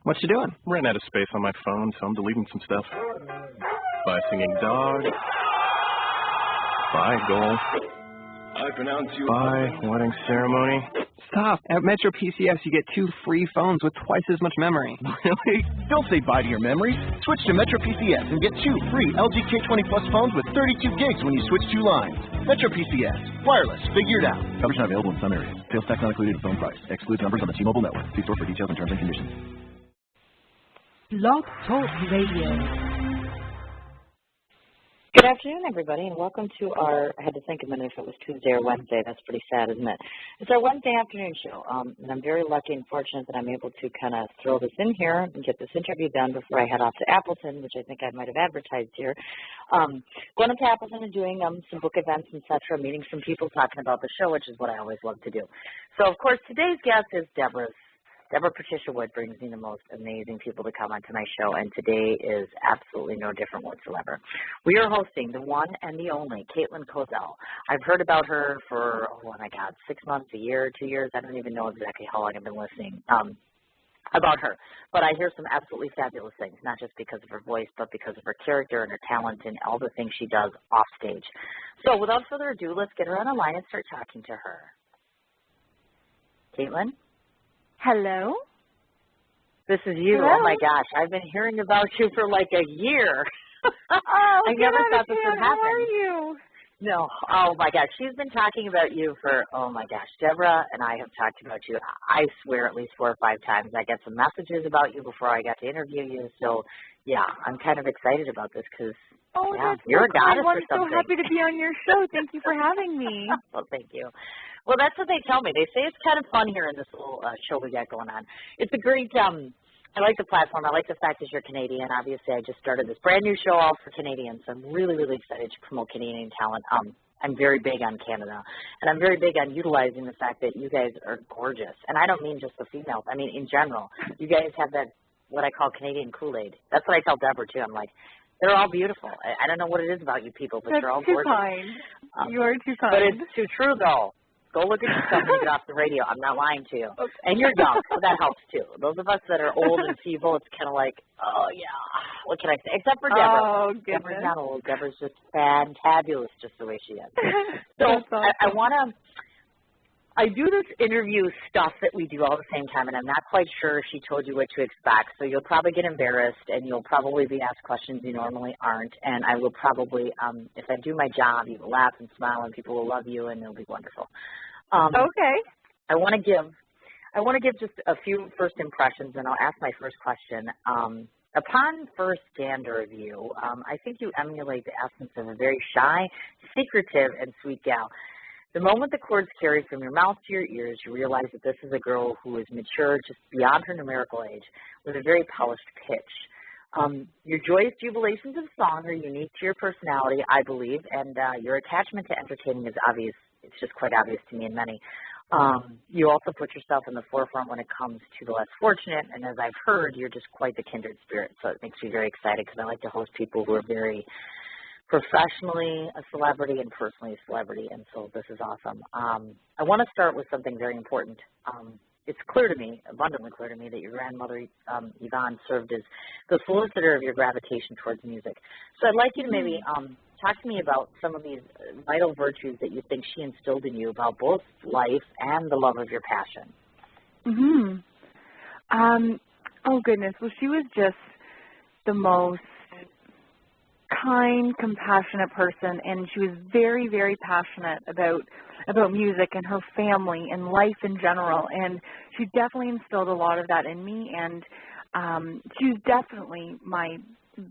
What you doing? Ran out of space on my phone, so I'm deleting some stuff. Bye, singing dog. Bye, goal. I pronounce you. Bye, wedding ceremony. Stop. At Metro PCS, you get 2 free phones with twice as much memory. Really? Don't say bye to your memories. Switch to Metro PCS and get 2 free LG K20 Plus phones with 32 gigs when you switch 2 lines. Metro PCS. Wireless. Figured out. Coverage not available in some areas. Sales tax not included in phone price. Excludes numbers on the T-Mobile network. See store for details and terms and conditions. Blog Talk Radio. Good afternoon, everybody, and welcome to our, I had to think a minute if it was Tuesday or Wednesday. That's pretty sad, isn't it? It's our Wednesday afternoon show, and I'm very lucky and fortunate that I'm able to kind of throw this in here and get this interview done before I head off to Appleton, which I think I might have advertised here. Going up to Appleton and doing some book events, etc., meeting some people, talking about the show, which is what I always love to do. So, of course, today's guest is Deborah Patricia Wood brings me the most amazing people to come onto my show, and today is absolutely no different whatsoever. We are hosting the one and the only Kaitlin Kozell. I've heard about her for, 6 months, a year, 2 years. I don't even know exactly how long I've been listening about her. But I hear some absolutely fabulous things, not just because of her voice, but because of her character and her talent and all the things she does off stage. So without further ado, let's get her on the line and start talking to her. Kaitlin? Hello? This is you. Hello? Oh, my gosh. I've been hearing about you for like a year. I never thought this would happen. How are you? No. Oh, my gosh. She's been talking about you for, oh, my gosh. Deborah and I have talked about you, I swear, at least 4 or 5 times. I got some messages about you before I got to interview you. So, yeah, I'm kind of excited about this because, you're a goddess or something. I'm so happy to be on your show. Thank you for having me. Well, thank you. Well, that's what they tell me. They say it's kind of fun here in this little show we got going on. It's a great, I like the platform. I like the fact that you're Canadian. Obviously, I just started this brand new show all for Canadians, so I'm really, really excited to promote Canadian talent. I'm very big on Canada, and I'm very big on utilizing the fact that you guys are gorgeous. And I don't mean just the females. I mean, in general, you guys have that, what I call Canadian Kool-Aid. That's what I tell Deborah, too. I'm like, they're all beautiful. I don't know what it is about you people, but you're all gorgeous. Kind. You are too kind. But it's too true, though. Go look at yourself when you get off the radio. I'm not lying to you. Okay. And you're young, so that helps, too. Those of us that are old and feeble, it's kind of like, oh, yeah, what can I say? Except for Deborah. Oh, goodness. Deborah's not old. Deborah's just fantabulous just the way she is. So awesome. I do this interview stuff that we do all the same time, and I'm not quite sure if she told you what to expect. So you'll probably get embarrassed, and you'll probably be asked questions you normally aren't. And I will probably, if I do my job, you will laugh and smile, and people will love you, and it'll be wonderful. Okay. I want to give just a few first impressions, and I'll ask my first question. Upon first gander of you, I think you emulate the essence of a very shy, secretive, and sweet gal. The moment the chords carry from your mouth to your ears, you realize that this is a girl who is mature just beyond her numerical age with a very polished pitch. Your joyous jubilations of song are unique to your personality, I believe, and your attachment to entertaining is obvious. It's just quite obvious to me and many. You also put yourself in the forefront when it comes to the less fortunate, and as I've heard, you're just quite the kindred spirit, so it makes me very excited because I like to host people who are very professionally a celebrity and personally a celebrity, and so this is awesome. I want to start with something very important. It's clear to me, abundantly clear to me, that your grandmother, Yvonne, served as the solicitor of your gravitation towards music. So I'd like you to maybe talk to me about some of these vital virtues that you think she instilled in you about both life and the love of your passion. Oh, goodness. Well, she was just the most kind, compassionate person, and she was very, very passionate about music and her family and life in general, and she definitely instilled a lot of that in me, and she was definitely my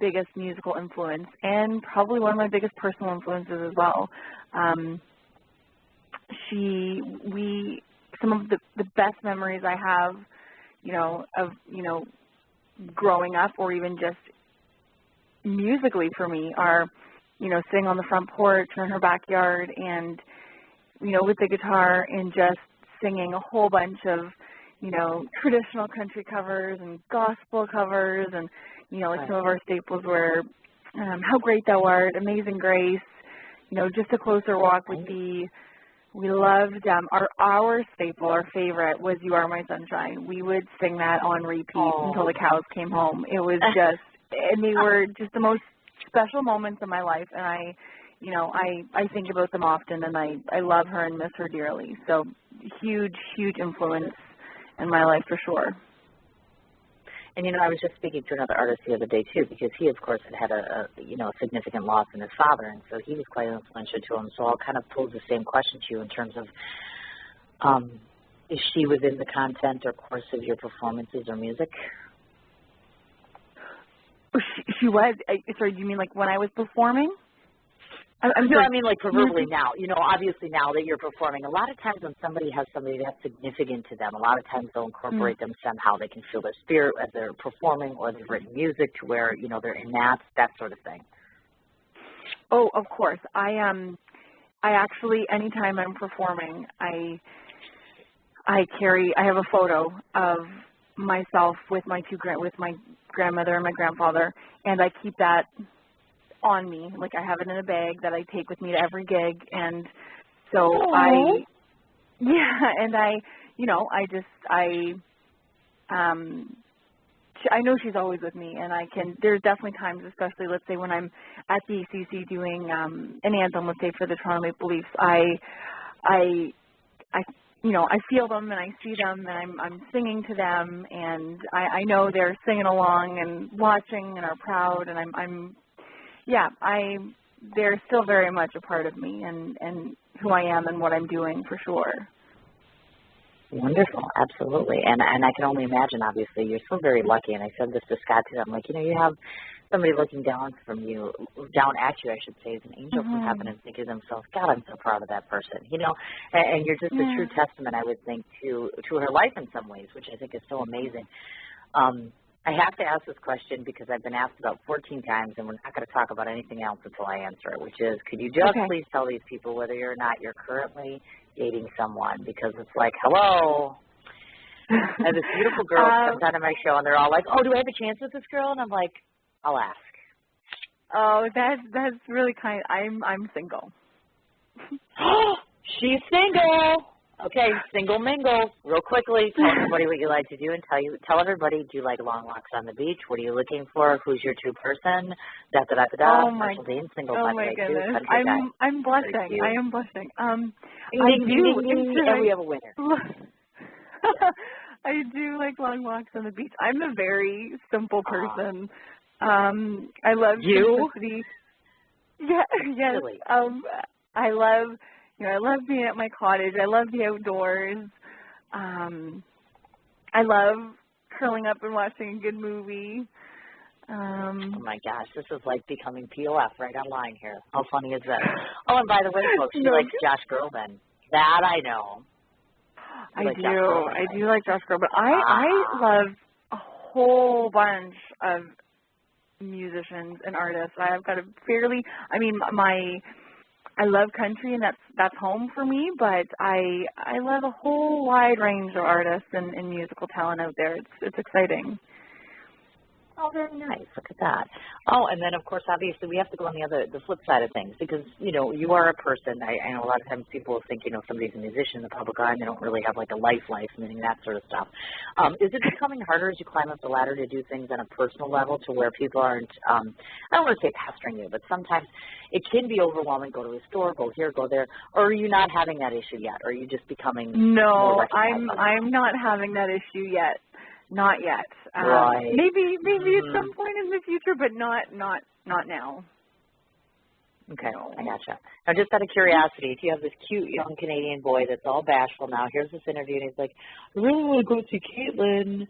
biggest musical influence and probably one of my biggest personal influences as well. Some of the best memories I have, of growing up or even just musically for me are, sitting on the front porch or in her backyard and, with the guitar and just singing a whole bunch of, traditional country covers and gospel covers and, like some of our staples were How Great Thou Art, Amazing Grace, Just a Closer Walk with Thee, We loved our staple, our favorite was "You Are My Sunshine." We would sing that on repeat until the cows came home. It was just, and they were just the most special moments of my life, and I think about them often, and I love her and miss her dearly. So huge influence in my life for sure. And, I was just speaking to another artist the other day, too, because he, of course, had a significant loss in his father, and so he was quite influential to him. So I'll kind of pose the same question to you in terms of, is she within the content or course of your performances or music? She was. Sorry, do you mean like when I was performing? No, I mean like proverbially now. Obviously now that you're performing, a lot of times when somebody has somebody that's significant to them, a lot of times they'll incorporate them somehow. They can feel their spirit as they're performing, or they've written music to where, they're in that sort of thing. Oh, of course. I actually, anytime I'm performing, I have a photo of myself with my grandmother and my grandfather, and I keep that on me. Like, I have it in a bag that I take with me to every gig, and so I know she's always with me, and there's definitely times, especially let's say when I'm at the ACC doing an anthem, let's say for the Toronto Maple Leafs, I feel them and I see them and I'm singing to them, and I know they're singing along and watching and are proud, and they're still very much a part of me and who I am and what I'm doing for sure. Wonderful, absolutely. And I can only imagine, obviously, you're so very lucky, and I said this to Scott too. I'm like, you have somebody looking down at you, I should say, as an angel from heaven, and thinking to themselves, God, I'm so proud of that person, and you're just a true testament, I would think, to her life in some ways, which I think is so amazing. I have to ask this question because I've been asked about 14 times, and we're not going to talk about anything else until I answer it, which is, could you just please tell these people whether or not you're currently dating someone? Because it's like, hello. I have this beautiful girl comes on my show, and they're all like, oh, do I have a chance with this girl? And I'm like, I'll ask. Oh, that's really kind. I'm single. She's single. Okay, single mingle. Real quickly, tell everybody what you like to do, and tell everybody, do you like long walks on the beach? What are you looking for? Who's your two person? Oh my goodness. I'm blushing. I am blushing. And we have a winner. I do like long walks on the beach. I'm a very simple person. I love simplicity. Yeah, yes. Really? I love being at my cottage. I love the outdoors. I love curling up and watching a good movie. Oh my gosh, this is like becoming POF right online here. How funny is that? Oh, and by the way, folks, she likes Josh Groban. That I know. I do like Josh Groban. I love a whole bunch of musicians and artists. I've got I love country, and that's home for me, but I love a whole wide range of artists and musical talent out there. It's exciting. Oh, very nice. Look at that. Oh, and then, of course, obviously, we have to go on the flip side of things because, you are a person. I know a lot of times people think, somebody's a musician in the public eye and they don't really have, like, a life, meaning that sort of stuff. Is it becoming harder as you climb up the ladder to do things on a personal level to where people aren't, I don't want to say pestering you, but sometimes it can be overwhelming. Go to a store, go here, go there. Or are you not having that issue yet? Or are you just becoming more recognized? I'm not having that issue yet. Not yet. Right. Maybe at some point in the future, but not now. Okay, I gotcha. Now, just out of curiosity, if you have this cute young Canadian boy that's all bashful now, here's this interview, and he's like, I really want to go see Kaitlin.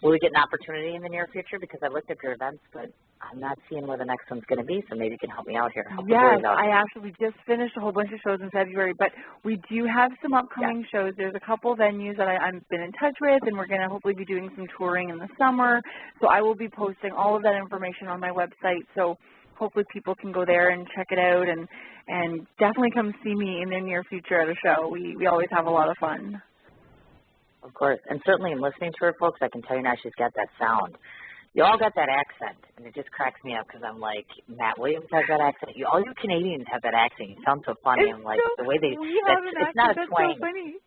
Will we get an opportunity in the near future? Because I looked at your events, but I'm not seeing where the next one's going to be, so maybe you can help me out here. Yes, I actually just finished a whole bunch of shows in February, but we do have some upcoming shows. There's a couple venues that I've been in touch with, and we're going to hopefully be doing some touring in the summer. So I will be posting all of that information on my website, so hopefully people can go there and check it out, and definitely come see me in the near future at a show. We always have a lot of fun. Of course, and certainly in listening to her, folks, I can tell you now she's got that sound. You all got that accent, and it just cracks me up because I'm like, Matt Williams has that accent. All you Canadians have that accent. You sound so funny. It's I'm like, so, the way they, we have an it's not a accent, twang. that's so funny.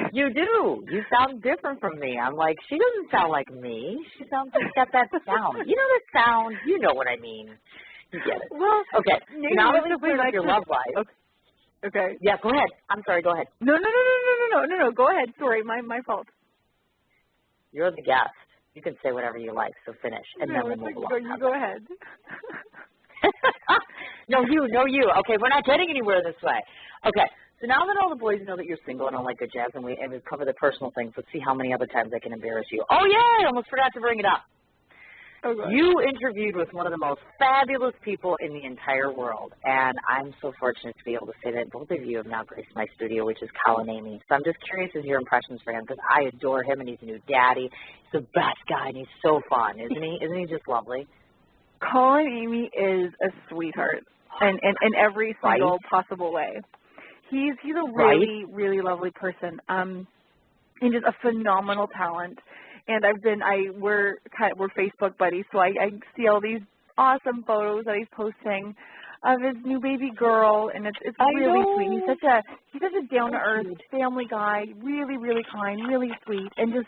You do. You sound different from me. I'm like, she doesn't sound like me. She sounds like got that sound. You know that sound? You know what I mean. You get it. Well, okay. Maybe now that that's we've cleared up your love life. Okay. Yeah, go ahead. I'm sorry. Go ahead. No. Go ahead. Sorry, my fault. You're the guest. You can say whatever you like, so finish, and then we'll move along. You go ahead. No, you. Okay, we're not getting anywhere this way. Okay, so now that all the boys know that you're single and all like good jazz, and we've covered the personal things, let's see how many other times I can embarrass you. Oh, yeah, I almost forgot to bring it up. Okay. You interviewed with one of the most fabulous people in the entire world, and I'm so fortunate to be able to say that both of you have now graced my studio, which is Colin Amy. So I'm just curious as your impressions for him, because I adore him, and he's a new daddy. He's the best guy, and he's so fun, isn't he? Isn't he just lovely? Colin Amy is a sweetheart, and in every single possible way. He's a really lovely person, and just a phenomenal talent. And we're Facebook buddies, so I see all these awesome photos that he's posting of his new baby girl, and it's really sweet. He's such a down to earth family guy, really kind, really sweet, and just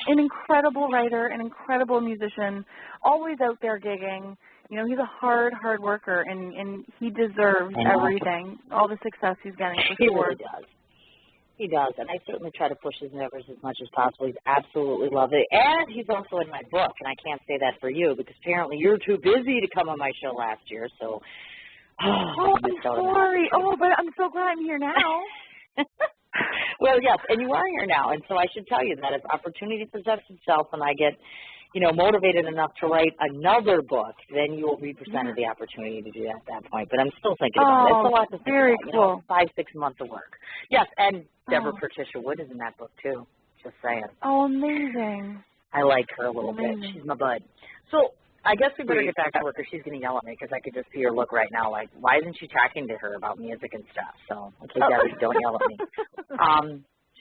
an incredible writer, an incredible musician, always out there gigging. You know, he's a hard worker, and he deserves everything, all the success he's getting for sure. He really does. He does, and I certainly try to push his numbers as much as possible. He's absolutely lovely. And he's also in my book, and I can't say that for you because apparently you're too busy to come on my show last year. So, I'm sorry. Oh, but I'm so glad I'm here now. Well, yes, and you are here now, and so I should tell you that if opportunity presents itself and I get, motivated enough to write another book, then you will be presented the opportunity to do that at that point. But I'm still thinking about it. It's a lot to think very about, cool. 5-6 months of work. Yes, and Deborah Patricia Wood is in that book, too. Just saying. Oh, amazing. I like her a little bit. She's my bud. So I guess we better get back to work or she's going to yell at me because I could just see her look right now like, why isn't she talking to her about music and stuff? So, okay, Debbie, don't yell at me.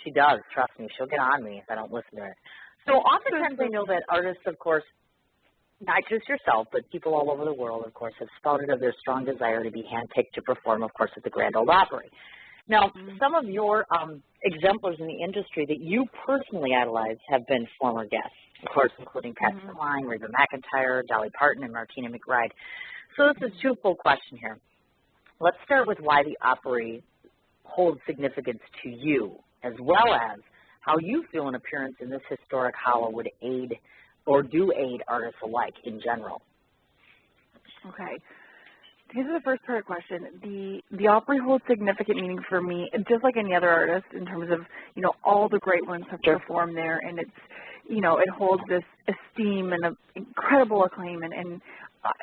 She does. Trust me. She'll get on me if I don't listen to her. So oftentimes I know that artists, of course, not just yourself, but people all over the world, of course, have spouted of their strong desire to be handpicked to perform, of course, at the Grand Ole Opry. Now, some of your exemplars in the industry that you personally idolize have been former guests, of course, including Pat Sumline, Reba McEntire, Dolly Parton, and Martina McBride. So this is a twofold question here. Let's start with why the Opry holds significance to you, as well as how you feel an appearance in this historic hollow would aid or do aid artists alike in general. Okay. To answer the first part of the question, the Opry holds significant meaning for me, just like any other artist, in terms of, all the great ones have performed there, and it's, it holds this esteem and incredible acclaim, and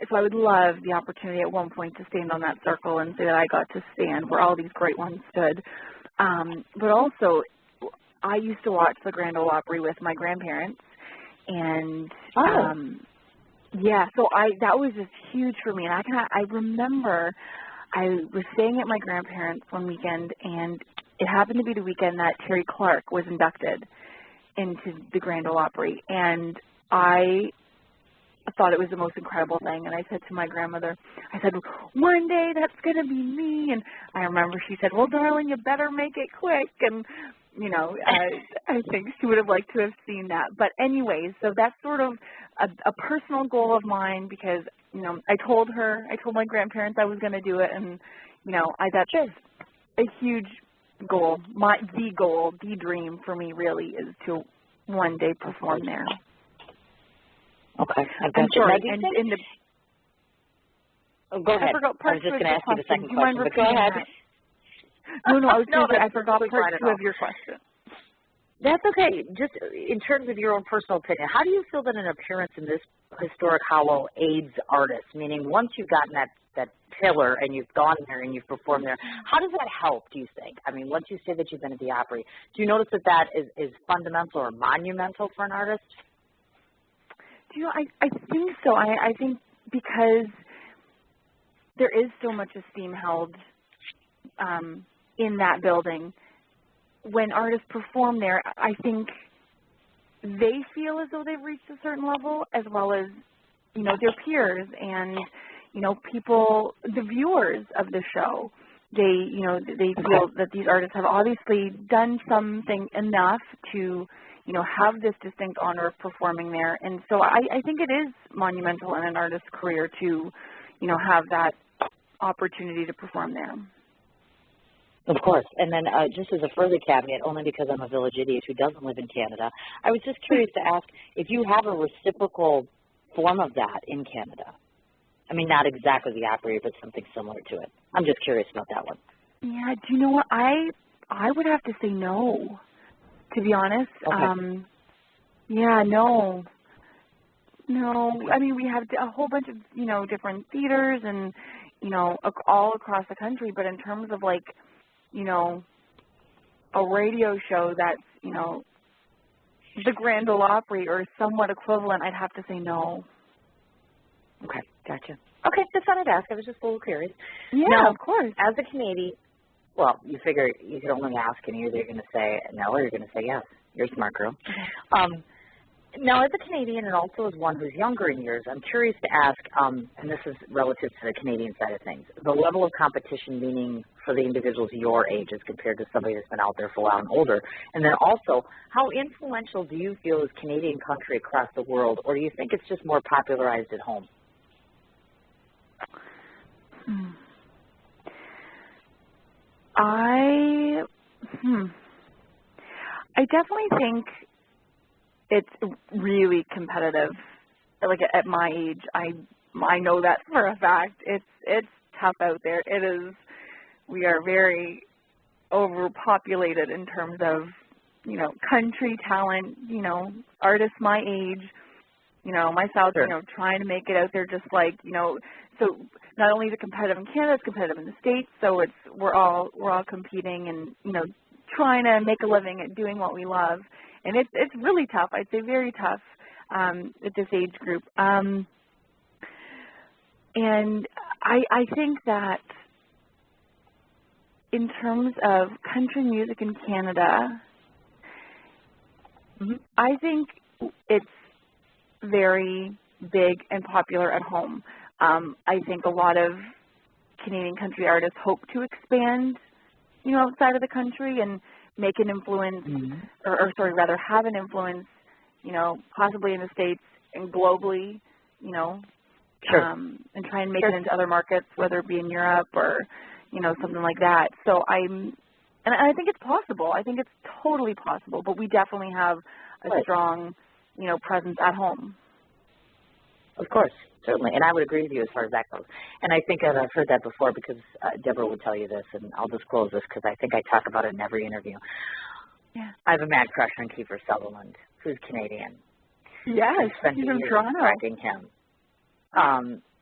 so I would love the opportunity at one point to stand on that circle and say that I got to stand where all these great ones stood. But also, I used to watch the Grand Ole Opry with my grandparents, and so that was just huge for me. And I remember I was staying at my grandparents' one weekend, and it happened to be the weekend that Terry Clark was inducted into the Grand Ole Opry, and I thought it was the most incredible thing. And I said to my grandmother, I said, one day that's going to be me. And I remember she said, well, darling, you better make it quick. And I think she would have liked to have seen that. But anyways, so that's sort of a personal goal of mine because, I told my grandparents I was going to do it. And, that's a huge goal. The dream for me really is to one day perform there. Okay. I'm sorry. Go ahead. I was just going to ask you the second question, but go ahead. No, I was going to say I forgot part 2 of your question. That's okay. Just in terms of your own personal opinion, how do you feel that an appearance in this historic hollow aids artists? Meaning once you've gotten that pillar and you've gone there and you've performed there, how does that help, do you think? I mean, once you say that you've been at the Opry, do you notice that is fundamental or monumental for an artist? I think so. I think because there is so much esteem held in that building, when artists perform there, I think, they feel as though they've reached a certain level, as well as, you know, their peers and, you know, people, the viewers of the show. They, you know, they feel that these artists have obviously done something enough to, you know, have this distinct honor of performing there. And so I think it is monumental in an artist's career to, you know, have that opportunity to perform there. Of course. And then just as a further caveat, only because I'm a village idiot who doesn't live in Canada, I was just curious to ask if you have a reciprocal form of that in Canada. I mean, not exactly the Opry, but something similar to it. I'm just curious about that one. Yeah, do you know what? I would have to say no, to be honest. Okay. Yeah, no. No, I mean, we have a whole bunch of, you know, different theaters and, you know, all across the country, but in terms of, like, you know, a radio show that's, you know, the Grand Ole Opry or somewhat equivalent, I'd have to say no. Okay, gotcha. Okay, just thought I'd ask. I was just a little curious. Yeah, now, of course. As a Canadian, well, you figure you could only ask, and either you're going to say no or you're going to say yes. You're a smart girl. Now, as a Canadian and also as one who's younger in years, I'm curious to ask, and this is relative to the Canadian side of things, the level of competition, meaning for the individuals your age as compared to somebody that's been out there for a while and older. And then also, how influential do you feel is Canadian country across the world, or do you think it's just more popularized at home? I definitely think it's really competitive. Like at my age, I know that for a fact. It's tough out there. It is. We are very overpopulated in terms of, you know, country talent. You know, artists my age. You know, myself. Sure. You know, trying to make it out there. Just like, you know, so not only is it competitive in Canada, it's competitive in the States. So we're all competing and, you know, trying to make a living at doing what we love. And it's really tough. I'd say very tough at this age group. And I think that in terms of country music in Canada, I think it's very big and popular at home. I think a lot of Canadian country artists hope to expand, you know, outside of the country and make an influence, or rather have an influence, you know, possibly in the States and globally, you know, and try and make it into other markets, whether it be in Europe or, you know, something like that. So I think it's possible. I think it's totally possible, but we definitely have a strong, you know, presence at home. Of course, certainly, and I would agree with you as far as that goes. And I think I've heard that before because Deborah would tell you this, and I'll disclose this because I think I talk about it in every interview. Yeah. I have a mad crush on Kiefer Sutherland, who's Canadian. Yes, he's from Toronto. Tracking him.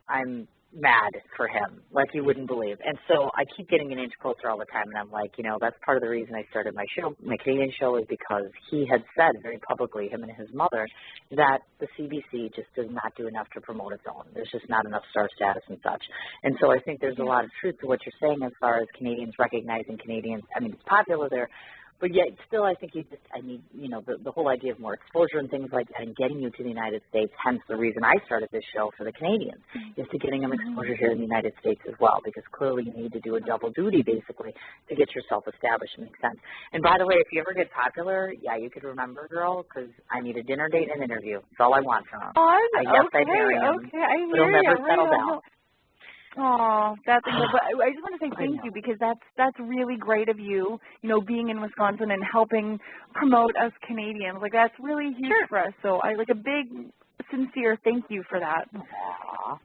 I'm mad for him, like you wouldn't believe. And so I keep getting an inch closer all the time, and I'm like, you know, that's part of the reason I started my show, my Canadian show, is because he had said very publicly, him and his mother, that the CBC just does not do enough to promote its own. There's just not enough star status and such. And so I think there's a lot of truth to what you're saying as far as Canadians recognizing Canadians. I mean, it's popular there, but yet still I think I need, you know, the whole idea of more exposure and things like that and getting you to the United States, hence the reason I started this show for the Canadians, is to getting them exposure here in the United States as well, because clearly you need to do a double duty basically to get yourself established. It makes sense. And by the way, if you ever get popular, yeah, you could remember, girl, because I need a dinner date and an interview. That's all I want from them. Oh, I marry him, but he'll never settle down. Oh, that's but I just want to say thank you, because that's really great of you, you know, being in Wisconsin and helping promote us Canadians. Like, that's really huge for us. So I like a big, sincere thank you for that. Aww.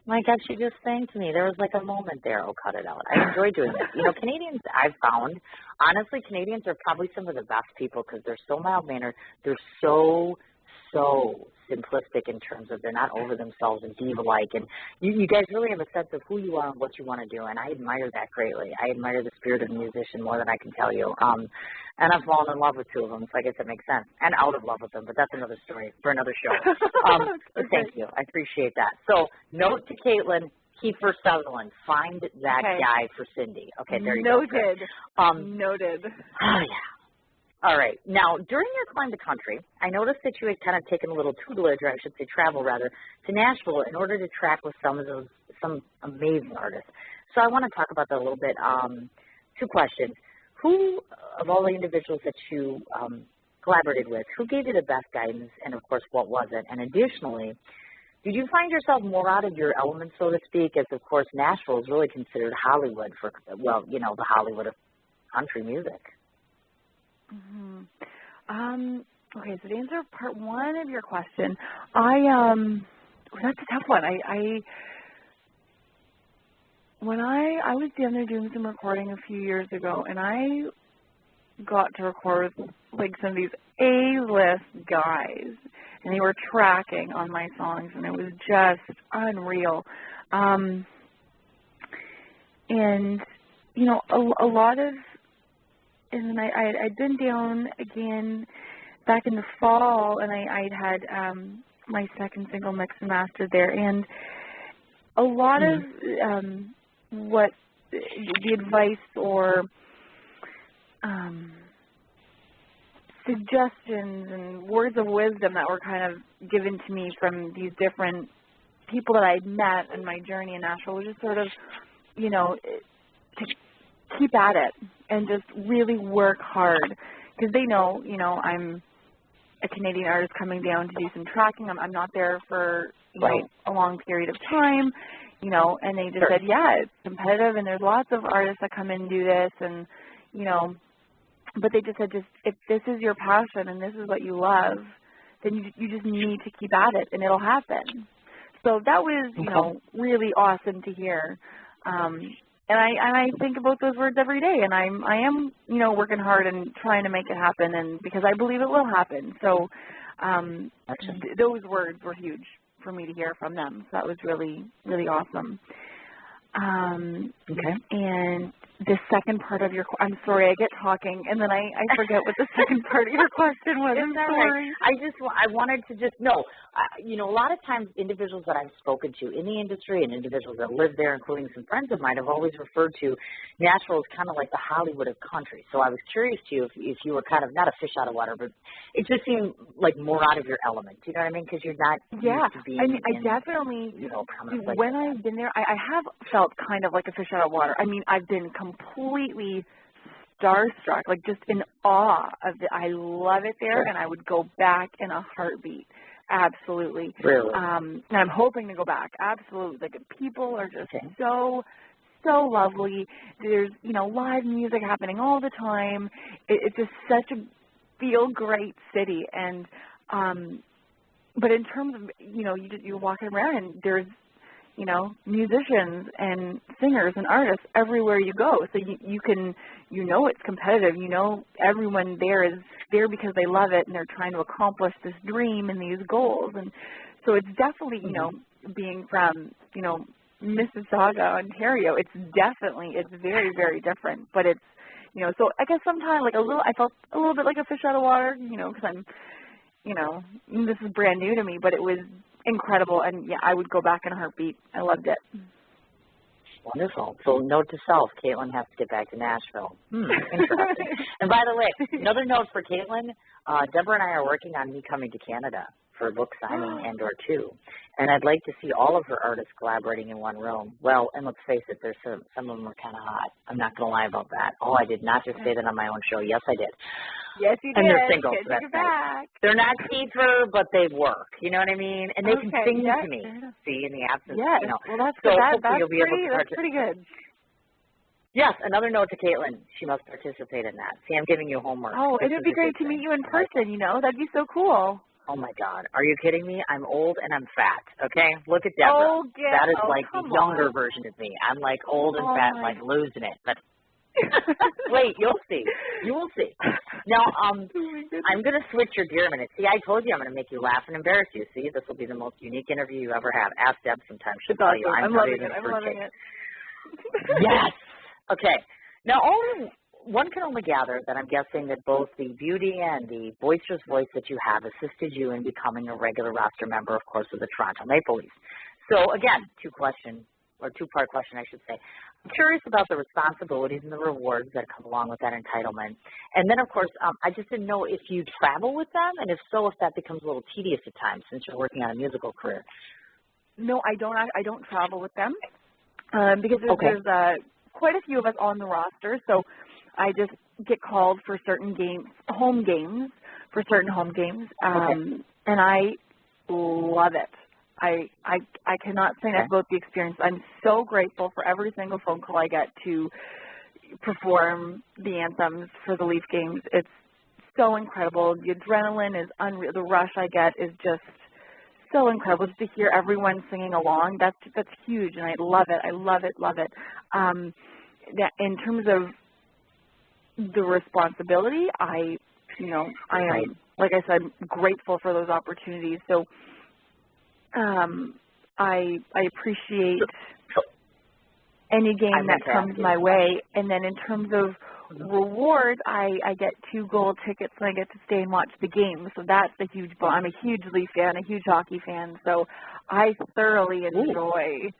My God, she just thanked me. There was like a moment there. Oh, cut it out. I enjoy doing this. You know, Canadians, I've found, honestly, Canadians are probably some of the best people because they're so mild-mannered. They're so simplistic in terms of they're not over themselves and diva-like, and you guys really have a sense of who you are and what you want to do, and I admire that greatly. I admire the spirit of a musician more than I can tell you, and I've fallen in love with two of them, so I guess it makes sense, and out of love with them, but that's another story for another show. But thank you. I appreciate that. So note to Kaitlin, Kiefer Sutherland, find that guy for Cindy. Okay, there you go. Noted. Noted. Oh, yeah. All right. Now, during your climb the country, I noticed that you had kind of taken a little tutelage, or I should say travel rather, to Nashville in order to track with some amazing artists. So I want to talk about that a little bit. Two questions. Who, of all the individuals that you collaborated with, who gave you the best guidance, and of course, what was it? And additionally, did you find yourself more out of your element, so to speak, as of course Nashville is really considered Hollywood for, well, you know, the Hollywood of country music? Mm-hmm. Okay, so to answer part one of your question, that's a tough one. When I was down there doing some recording a few years ago, and I got to record with like some of these A-list guys, and they were tracking on my songs, and it was just unreal. And you know, a lot of, and then I'd been down again back in the fall, and I'd had my second single mixed and mastered there, and a lot of what the advice or suggestions and words of wisdom that were kind of given to me from these different people that I'd met in my journey in Nashville was just sort of, you know, to keep at it and just really work hard, because they know, you know, I'm a Canadian artist coming down to do some tracking. I'm not there for, you know, a long period of time, you know, and they just said, yeah, it's competitive and there's lots of artists that come in and do this, and, you know, but they just said, just if this is your passion and this is what you love, then you just need to keep at it and it'll happen. So that was, you know, really awesome to hear. And I think about those words every day, and I am, you know, working hard and trying to make it happen, and because I believe it will happen. So those words were huge for me to hear from them. So that was really, really awesome. And the second part of your, I'm sorry, I get talking, and then I forget what the second part of your question was. I'm sorry. Right. I wanted to just know, you know, a lot of times individuals that I've spoken to in the industry and individuals that live there, including some friends of mine, have always referred to Nashville as kind of like the Hollywood of country. So I was curious to you if you were kind of, not a fish out of water, but it just seemed like more out of your element. You know what I mean? Because you're not used to being I definitely, you know, when I've been there, I have felt kind of like a fish out of water. I mean, I've been completely starstruck, like just in awe of it. I love it there, and I would go back in a heartbeat. Absolutely. Really? And I'm hoping to go back. Absolutely. Like, people are just so lovely. There's, you know, live music happening all the time. It's just such a feel great city. And but in terms of, you know, you're walking around and there's, you know, musicians and singers and artists everywhere you go. So you can, you know, it's competitive. You know, everyone there is there because they love it and they're trying to accomplish this dream and these goals. And so it's definitely, you know, being from, you know, Mississauga, Ontario, it's very, very different. But it's, you know, so I guess sometimes like I felt a little bit like a fish out of water, you know, because I'm, you know, this is brand new to me, but it was incredible, and yeah, I would go back in a heartbeat. I loved it. Wonderful. So note to self, Kaitlin has to get back to Nashville. Interesting. And by the way, another note for Kaitlin, Deborah and I are working on me coming to Canada for a book signing and or two. And I'd like to see all of her artists collaborating in one room. Well, and let's face it, there's some of them are kind of hot. I'm not going to lie about that. Oh, I did not just say that on my own show. Yes, I did. Yes, you did. And they're singles. So that's nice. They're not see-through, but they work. You know what I mean? And they can sing to me. See, in the absence, yes. you know. Well, that's pretty good. Yes, another note to Kaitlin. She must participate in that. See, I'm giving you homework. Oh, it would be great to meet you in person, you know. That'd be so cool. Oh, my God. Are you kidding me? I'm old and I'm fat, okay? Look at Deborah. That is like the younger version of me. I'm like old and fat, like losing it. But wait, you'll see. You will see. Now, I'm going to switch your gear a minute. See, I told you I'm going to make you laugh and embarrass you. See, this will be the most unique interview you ever have. Ask Deb sometime. She'll tell you. I'm loving it. Yes. Okay. Now, one can only gather that I'm guessing that both the beauty and the boisterous voice that you have assisted you in becoming a regular roster member, of course, of the Toronto Maple Leafs. So, again, two questions. or two-part question, I should say. I'm curious about the responsibilities and the rewards that come along with that entitlement. And then, of course, I just didn't know if you travel with them, and if so, if that becomes a little tedious at times since you're working on a musical career. No, I don't travel with them because there's quite a few of us on the roster, so I just get called for certain games, home games, and I love it. I cannot say enough about the experience. I'm so grateful for every single phone call I get to perform the anthems for the Leaf games. It's so incredible. The adrenaline is unreal. The rush I get is just so incredible. Just to hear everyone singing along, that's huge, and I love it. I love it. In terms of the responsibility, I am, like I said, grateful for those opportunities. So I appreciate any game that comes my way. And then in terms of rewards, I get 2 gold tickets and I get to stay and watch the game. So that's the huge bonus. I'm a huge Leaf fan, a huge hockey fan. So I thoroughly enjoy,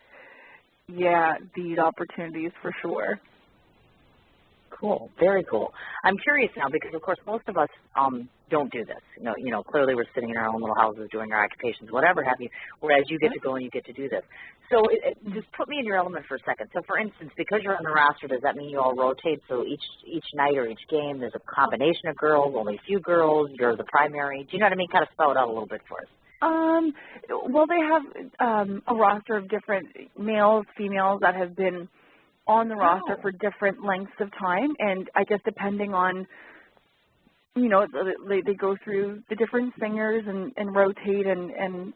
these opportunities for sure. Cool, very cool. I'm curious now because, of course, most of us don't do this. You know, clearly we're sitting in our own little houses doing our occupations, whatever have you, whereas you get to go and you get to do this. So just put me in your element for a second. So, for instance, because you're on the roster, does that mean you all rotate? So each night or each game there's a combination of girls, only a few girls, you're the primary. Do you know what I mean? Kind of spell it out a little bit for us. Well, they have a roster of different males, females that have been on the roster for different lengths of time, and I guess depending on, they go through the different singers and rotate, and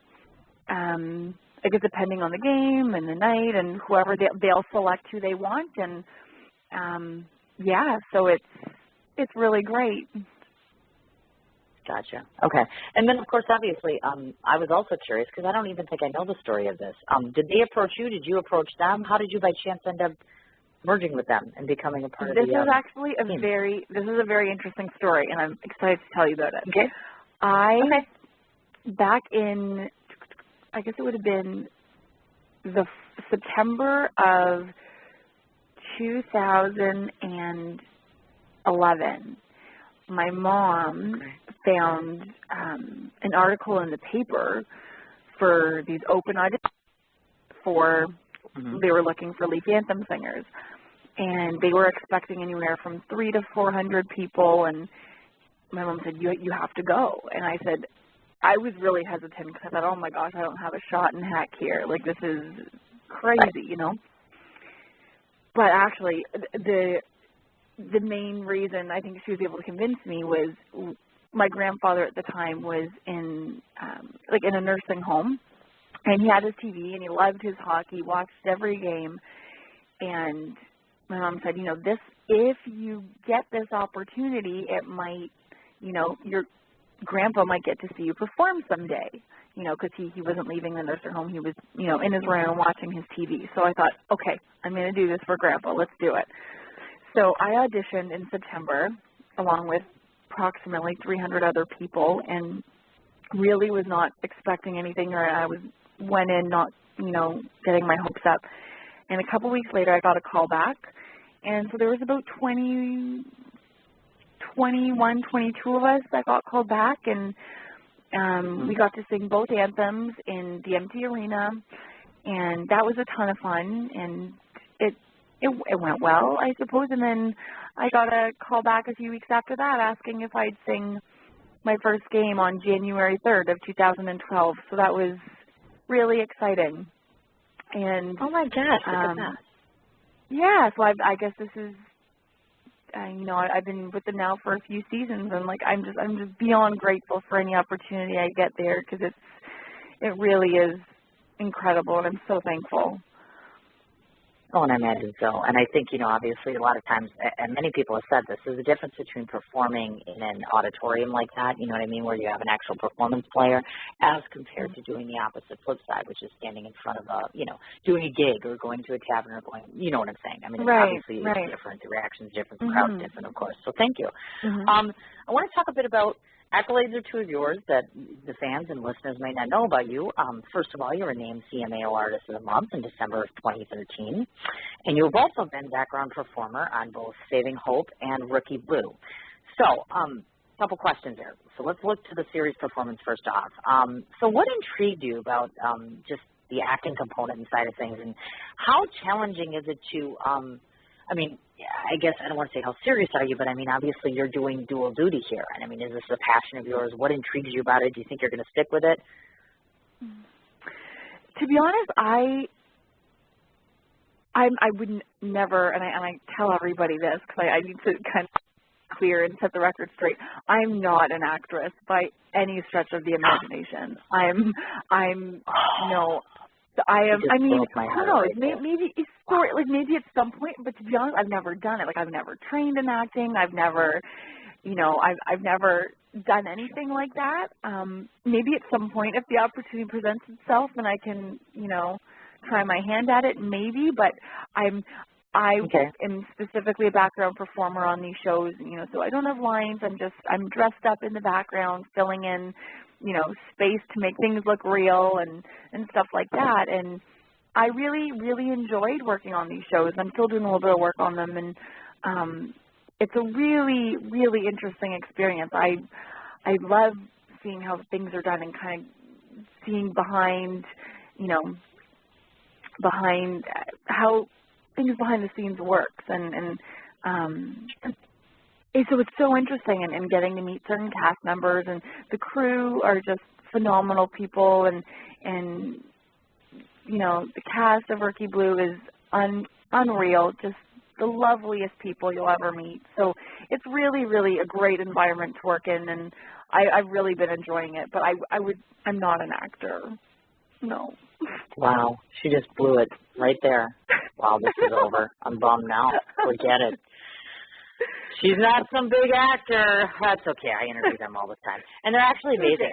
I guess depending on the game and the night and whoever, they'll select who they want, and so it's really great. Gotcha. Okay. And then, of course, obviously, I was also curious because I don't even think I know the story of this. Did they approach you? Did you approach them? How did you by chance end up merging with them and becoming a part of the This is actually a very interesting story, and I'm excited to tell you about it. Okay. Back in, I guess it would have been the September of 2011, my mom found an article in the paper for these open auditions for, they were looking for Leaf anthem singers. And they were expecting anywhere from 300 to 400 people, and my mom said, you have to go. And I said, I was really hesitant because I thought, oh my gosh, I don't have a shot in heck here. Like, this is crazy, But actually, the main reason I think she was able to convince me was my grandfather at the time was in a nursing home, and he had his TV, and he loved his hockey, watched every game, and my mom said, if you get this opportunity, it might, your grandpa might get to see you perform someday, because he wasn't leaving the nursing home. He was, in his room watching his TV. So I thought, okay, I'm going to do this for grandpa. Let's do it. So I auditioned in September along with approximately 300 other people, and really was not expecting anything, or I went in not, getting my hopes up. And a couple weeks later, I got a call back, and so there was about 21, 22 of us that got called back, and we got to sing both anthems in the empty arena, and that was a ton of fun, and it went well, I suppose. And then I got a call back a few weeks after that asking if I'd sing my first game on January 3rd of 2012, so that was really exciting. And oh my gosh, look at that. Yeah, so I guess this is, I've been with them now for a few seasons, and I'm just beyond grateful for any opportunity I get there, because it really is incredible, and I'm so thankful. Oh, and I imagine so. And I think, obviously a lot of times, and many people have said this, there's a difference between performing in an auditorium like that, you know what I mean, where you have an actual performance player, as compared to doing the opposite flip side, which is standing in front of doing a gig or going to a tavern or going, you know what I'm saying. I mean, obviously it's different, the reaction's different, the crowd's different, of course. So thank you. I want to talk a bit about accolades are two of yours that the fans and listeners may not know about you. First of all, you were named CMAO Artist of the Month in December of 2013. And you've also been background performer on both Saving Hope and Rookie Blue. So, couple questions there. So let's look to the series performance first off. So what intrigued you about just the acting component inside of things, and how challenging is it to, I mean, I guess I don't want to say how serious are you, but I mean, obviously you're doing dual duty here. And I mean, is this a passion of yours? What intrigues you about it? Do you think you're going to stick with it? To be honest, I would never, and I tell everybody this because I need to kind of clear and set the record straight. I'm not an actress by any stretch of the imagination. I am. I mean, who knows? Maybe at some point, but to be honest, I've never done it. Like, I've never trained in acting. I've never, I've never done anything like that. Maybe at some point, if the opportunity presents itself, and I can, try my hand at it, maybe. But I am specifically a background performer on these shows, so I don't have lines. I'm dressed up in the background, filling in, space to make things look real and stuff like that. And I really, really enjoyed working on these shows. I'm still doing a little bit of work on them, and it's a really, really interesting experience. I love seeing how things are done and kind of seeing behind how things behind the scenes works, and so it's so interesting, and getting to meet certain cast members, and the crew are just phenomenal people, and the cast of Rookie Blue is unreal, just the loveliest people you'll ever meet. So it's really, really a great environment to work in, and I've really been enjoying it. But I'm not an actor. No. Wow, she just blew it right there. Wow, this is over. I'm bummed now. Forget it. She's not some big actor. That's okay. I interview them all the time. And they're actually amazing.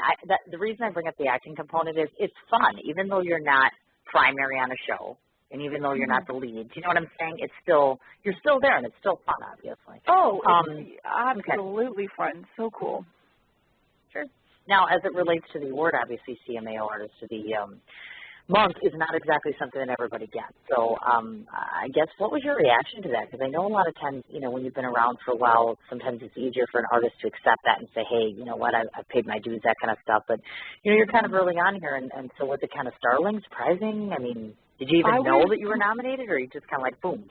The reason I bring up the acting component is it's fun. Even though you're not primary on a show, and even though you're not the lead, do you know what I'm saying? You're still there, and it's still fun, obviously. Oh, it's absolutely fun. So cool. Sure. Now, as it relates to the award, obviously, CMAO Artist of the Month is not exactly something that everybody gets. So I guess what was your reaction to that? Because I know a lot of times, when you've been around for a while, sometimes it's easier for an artist to accept that and say, hey, you know what, I've paid my dues, that kind of stuff. But, you're kind of early on here, and so was it kind of startling, surprising? I mean, did you even know that you were nominated, or you just kind of like, boom?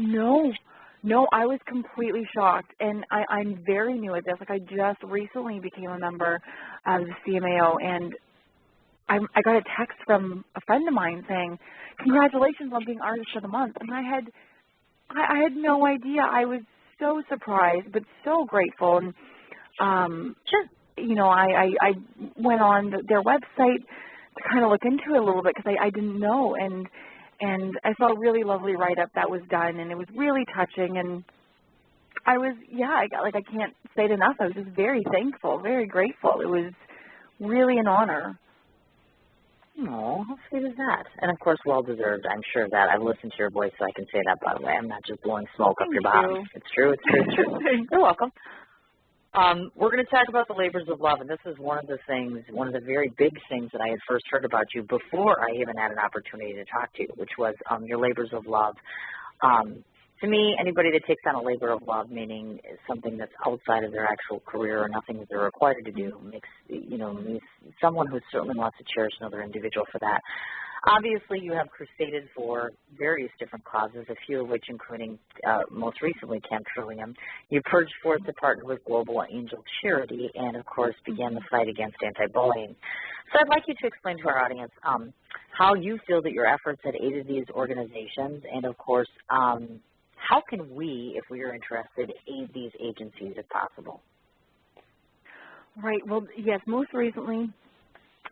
No, I was completely shocked, and I'm very new at this. Like, I just recently became a member of the CMAO, and I got a text from a friend of mine saying, congratulations on being Artist of the Month. And I had no idea. I was so surprised, but so grateful. And, I went on their website to kind of look into it a little bit because I didn't know. And I saw a really lovely write-up that was done, and it was really touching. And I can't say it enough. I was just very thankful, very grateful. It was really an honor. Oh, how sweet is that? And, of course, well-deserved. I'm sure of that. I've listened to your voice, so I can say that, by the way. I'm not just blowing smoke up your bottom. It's true. It's true. It's true. You're welcome. We're going to talk about the labors of love, and this is one of the very big things that I had first heard about you before I even had an opportunity to talk to you, which was your labors of love. To me, anybody that takes on a labor of love, meaning something that's outside of their actual career or nothing that they're required to do, makes someone who certainly wants to cherish another individual for that. Obviously, you have crusaded for various different causes, a few of which including most recently Camp Trillium. You purged forth to partner with Global Angel Charity and, of course, began the fight against anti-bullying. So I'd like you to explain to our audience how you feel that your efforts had aided these organizations, and, of course, how can we, if we are interested, aid these agencies if possible? Right. Well, yes, most recently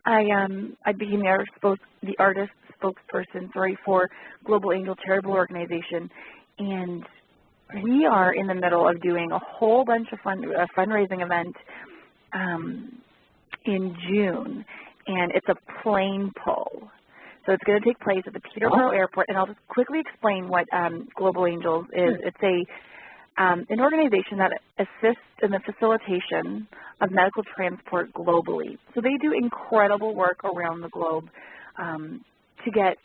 I became the artist spokesperson for Global Angel Charitable Organization, and we are in the middle of doing a whole bunch of a fundraising event in June, and it's a plane pull. So it's going to take place at the Peterborough Airport, and I'll just quickly explain what Global Angels is. It's an organization that assists in the facilitation of medical transport globally. So they do incredible work around the globe to get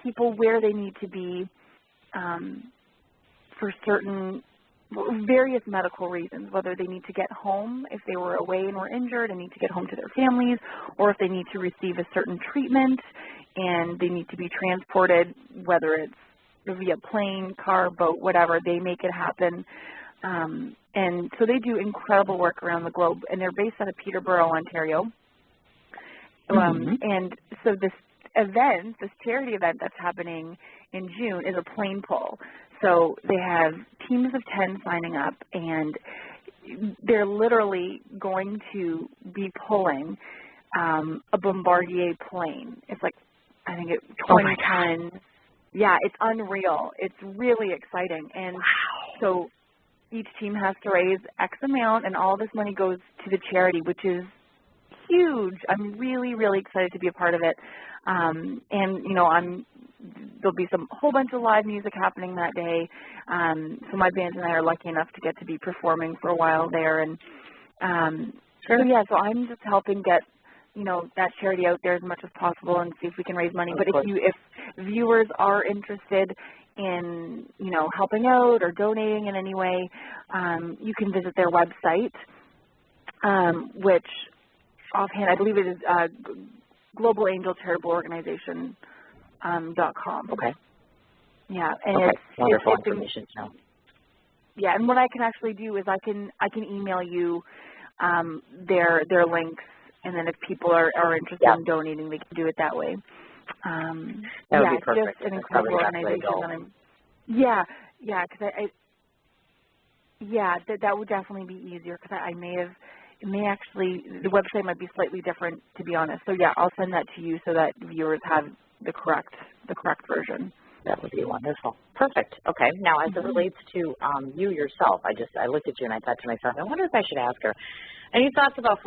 people where they need to be for certain various medical reasons, whether they need to get home if they were away and were injured and need to get home to their families, or if they need to receive a certain treatment and they need to be transported, whether it's via plane, car, boat, whatever, they make it happen. And so they do incredible work around the globe, and they're based out of Peterborough, Ontario. And so this event, this charity event that's happening in June is a plane pull. So they have teams of 10 signing up, and they're literally going to be pulling a Bombardier plane. It's like, I think it's 20 tons. Yeah, it's unreal. It's really exciting. And so each team has to raise X amount, and all this money goes to the charity, which is huge. I'm really, really excited to be a part of it. And, you know, there'll be whole bunch of live music happening that day. So my band and I are lucky enough to get to be performing for a while there. And so so I'm just helping get, you know, that charity out there as much as possible and see if we can raise money. But if viewers are interested in, you know, helping out or donating in any way, you can visit their website, which offhand I believe it is Global Angel Charitable Organization .com. Okay. Yeah, and it's wonderful it's information to know. Yeah, and what I can actually do is I can email you their links, and then if people are interested in donating, they can do it that way. That would be perfect. Just an incredible organization. That would definitely be easier because the website might be slightly different, to be honest. So yeah, I'll send that to you so that viewers have the correct version. That would be wonderful. Perfect. Okay. Now, as it relates to you yourself, I looked at you and I thought to myself, I wonder if I should ask her, any thoughts about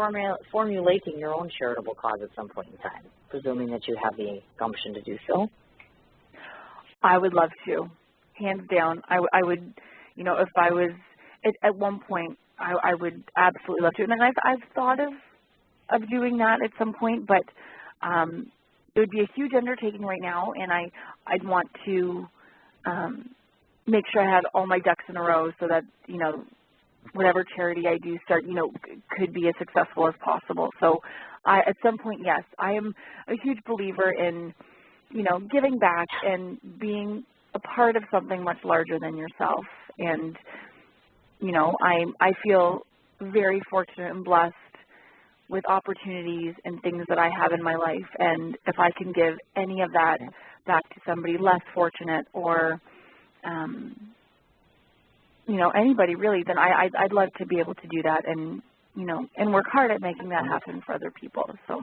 formulating your own charitable cause at some point in time, presuming that you have the gumption to do so? I would love to. Hands down. I would, you know, if I was, at one point, I would absolutely love to. And I've thought of doing that at some point, but it would be a huge undertaking right now, and I'd want to make sure I had all my ducks in a row so that, you know, whatever charity I do start, you know, could be as successful as possible. So at some point, yes, I am a huge believer in, you know, giving back and being a part of something much larger than yourself. And, you know, I feel very fortunate and blessed with opportunities and things that I have in my life, and if I can give any of that back to somebody less fortunate or, you know, anybody really, then I'd love to be able to do that and, you know, and work hard at making that happen for other people. So.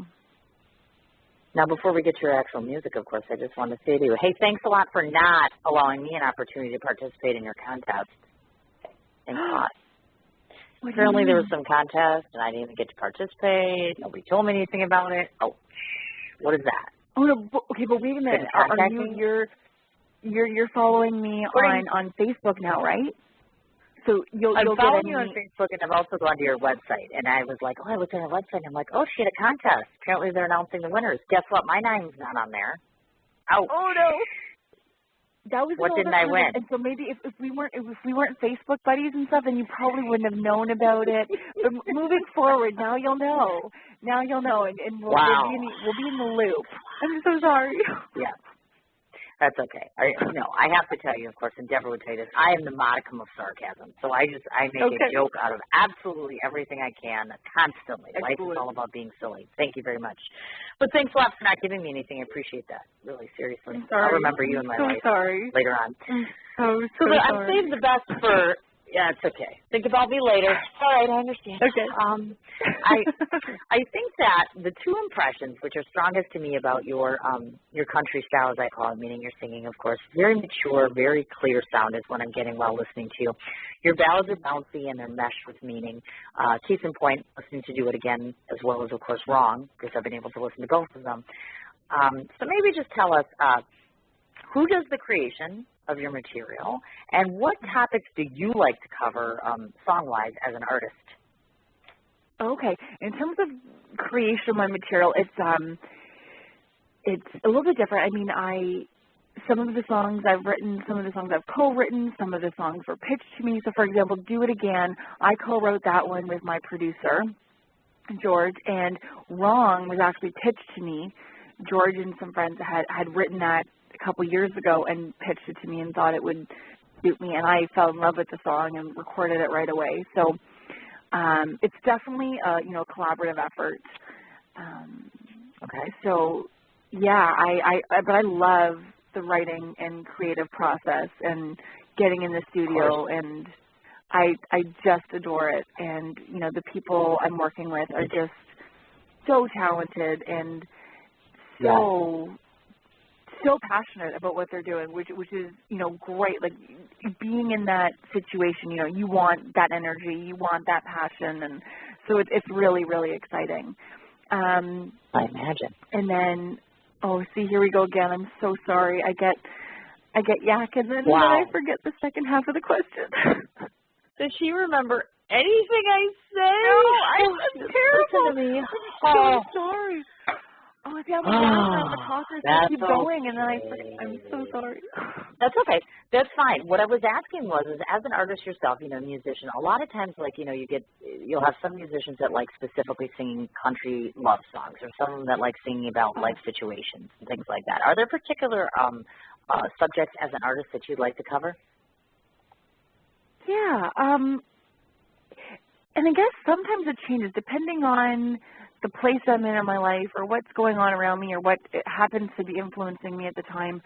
Now, before we get to your actual music, of course, I just want to say to you, hey, thanks a lot for not allowing me an opportunity to participate in your contest. Thanks a lot. Apparently there was some contest, and I didn't even get to participate. Nobody told me anything about it. Oh, what is that? Oh no. Okay, but wait a minute. Are you're following me on Facebook now, right? So you'll follow you on Facebook, and I've also gone to your website. And I was like, I looked at her website, and I'm like, she had a contest. Apparently they're announcing the winners. Guess what? My name's not on there. Ouch. Oh no. That was what didn't I win? And so maybe if we weren't Facebook buddies and stuff, then you probably wouldn't have known about it. But moving forward, now you'll know. Now you'll know, and we'll be in the loop. I'm so sorry. Yeah, that's okay. I have to tell you, of course, and Deborah would tell you this. I am the modicum of sarcasm, so I make a joke out of absolutely everything I can constantly. Life is all about being silly. Thank you very much. But thanks a lot for not giving me anything. I appreciate that. Really, seriously. I'll remember you in my life later on. So I've saved the best for. Yeah, it's okay. Think about me later. All right, I understand. Okay. I think that the two impressions which are strongest to me about your country style, as I call it, meaning your singing, of course, very mature, very clear sound is what I'm getting while listening to you. Your ballads are bouncy and they're meshed with meaning. Case in point, listening to Do It Again as well as, of course, Wrong, because I've been able to listen to both of them. So maybe just tell us, who does the creation of your material, and what topics do you like to cover song-wise as an artist? Okay, in terms of creation of my material, it's a little bit different. I mean, some of the songs I've written, some of the songs I've co-written, some of the songs were pitched to me. So, for example, Do It Again, I co-wrote that one with my producer, George, and Wrong was actually pitched to me. George and some friends had written that a couple years ago and pitched it to me and thought it would suit me, and I fell in love with the song and recorded it right away. So it's definitely a collaborative effort. Okay. So yeah, but I love the writing and creative process and getting in the studio, and I just adore it. And the people I'm working with are just so talented and so passionate about what they're doing, which is great. Like being in that situation, you want that energy, you want that passion, and so it's really, really exciting. I imagine. And then see, here we go again. I'm so sorry. I get yak, and then I forget the second half of the question. Does she remember anything I say? No, I'm terrible. Listen to me. I'm so sorry. Oh, see, I'm the talker, so I keep going, and then I forget. I'm so sorry. That's okay. That's fine. What I was asking was, as an artist yourself, musician, a lot of times, like, you'll have some musicians that like specifically singing country love songs, or some that like singing about life situations and things like that. Are there particular subjects as an artist that you'd like to cover? Yeah. And I guess sometimes it changes depending on the place I'm in my life or what's going on around me or what happens to be influencing me at the time.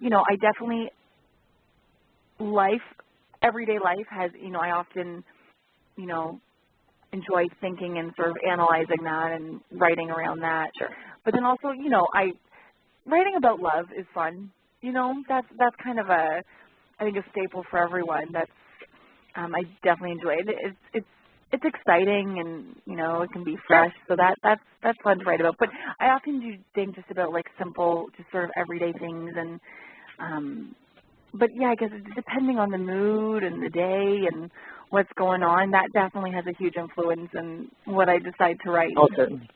I definitely, everyday life has, I often, enjoy thinking and sort of analyzing that and writing around that. Sure. But then also, writing about love is fun. That's kind of I think a staple for everyone. That's, I definitely enjoy it. It's exciting, and it can be fresh, so that's fun to write about. But I often do think just about like simple, just sort of everyday things, and but yeah, I guess it's depending on the mood and the day and what's going on, that definitely has a huge influence in what I decide to write. Oh, certainly.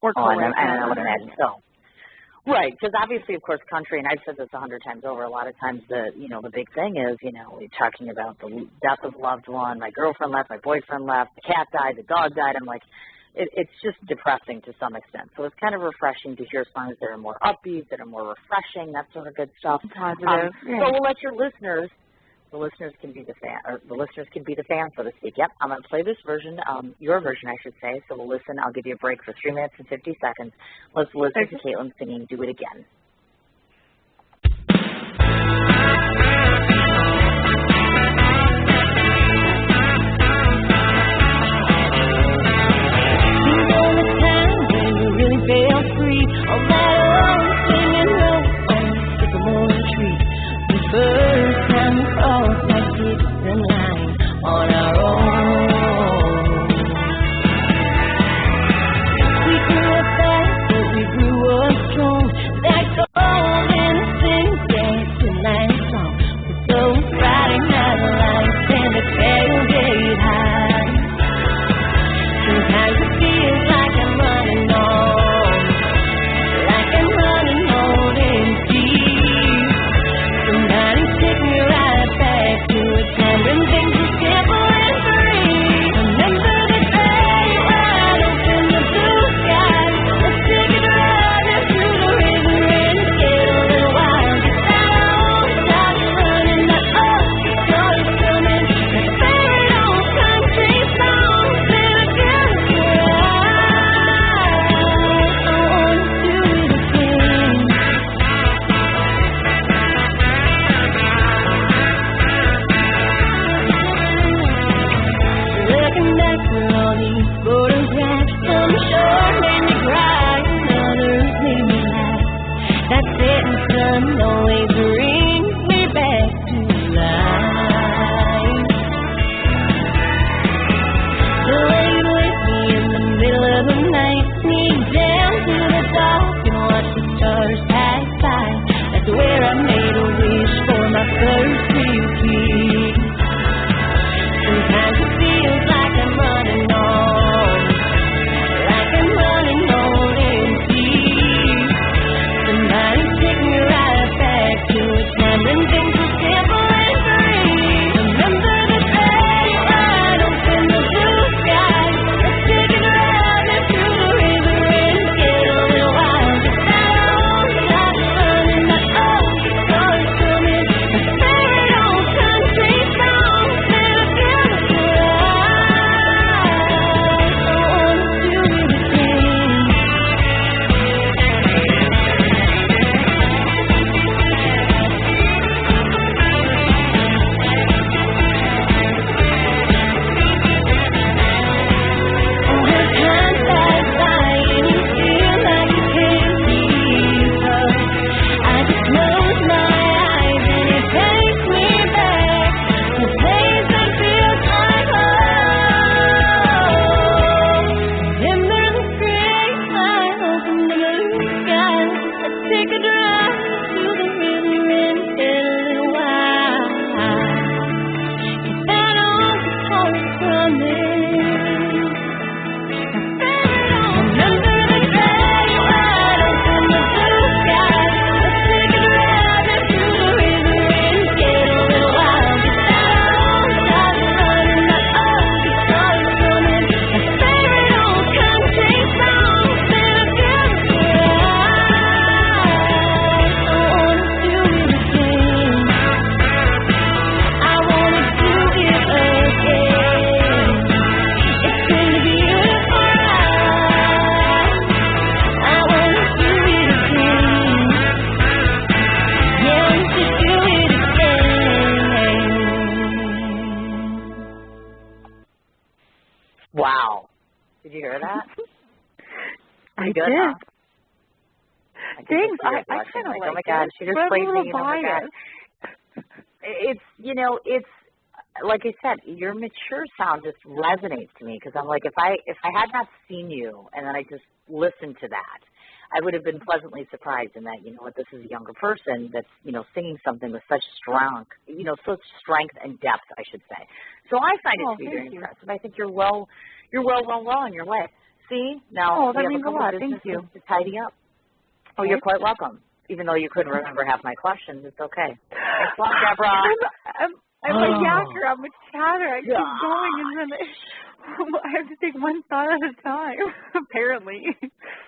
Or co-write. I would imagine so. Right, because obviously, of course, country, and I've said this 100 times over, a lot of times the big thing is, we're talking about the death of a loved one, my girlfriend left, my boyfriend left, the cat died, the dog died. I'm like, it's just depressing to some extent. So it's kind of refreshing to hear songs that are more upbeat, that are more refreshing, that sort of good stuff. Positive. So we'll let the listeners can be the fan, so to speak. Yep, I'm going to play this version, your version, I should say. So we'll listen. I'll give you a break for 3 minutes and 50 seconds. Let's listen to Kaitlin singing Do It Again. Where I made a wish for take a drive to the river and get a little wild. Get that old guitar strumming. Remember the day wide open the blue sky. Let's take a drive down to the river and get a little wild. Get that old guitar running, that old guitar strumming. My favorite old country song that I've got to I wanna do it again. It's gonna be a ride. I wanna do it again. Yeah, let's just do it again. Wow. Did you hear that? I Pretty good, did. huh? Thanks. I I kind of like, like oh my God, it. she just But I'm played a little me. Oh my God. biased. It's, you know, it's like I said, your mature sound just resonates to me because I'm like, if I had not seen you and then I just listened to that, I would have been pleasantly surprised in that, you know what, this is a younger person that's, you know, singing something with such strong, you know, such strength and depth, I should say. So I find it to be very impressive. I think you're well on your way. See, now that we have means a a couple lot. of Thank you. businesses to tidy up. Oh, you're quite welcome. Even though you couldn't remember half my questions, it's okay. Thanks a lot, Deborah. I'm a yacker. I'm a chatter. I keep going, and then I have to take one thought at a time, apparently.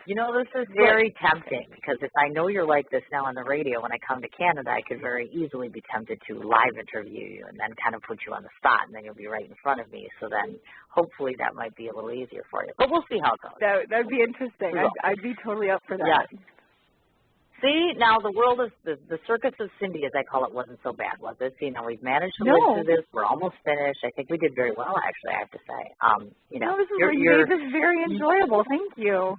You know, this is very tempting because if I know you're like this now on the radio, when I come to Canada, I could very easily be tempted to live interview you and then kind of put you on the spot, and then you'll be right in front of me. So then hopefully that might be a little easier for you. But we'll see how it goes. That'd be interesting. I'd be totally up for that. Yes. See, now the world is, the circus of Cindy, as I call it, wasn't so bad, was it? See, now we've managed to live through this. We're almost finished. I think we did very well, actually, I have to say. You know, you made this very enjoyable. Thank you.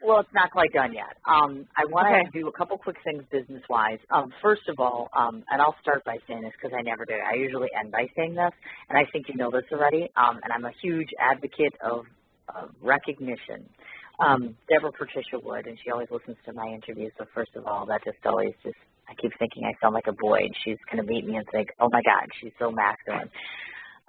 Well, it's not quite done yet. I want to do a couple quick things business-wise. First of all, and I'll start by saying this because I never do. I usually end by saying this, and I think you know this already, and I'm a huge advocate of recognition. Deborah Patricia Wood, and she always listens to my interviews, so first of all, that just always just, I keep thinking I sound like a boy, and she's going to meet me and think, oh my God, she's so masculine.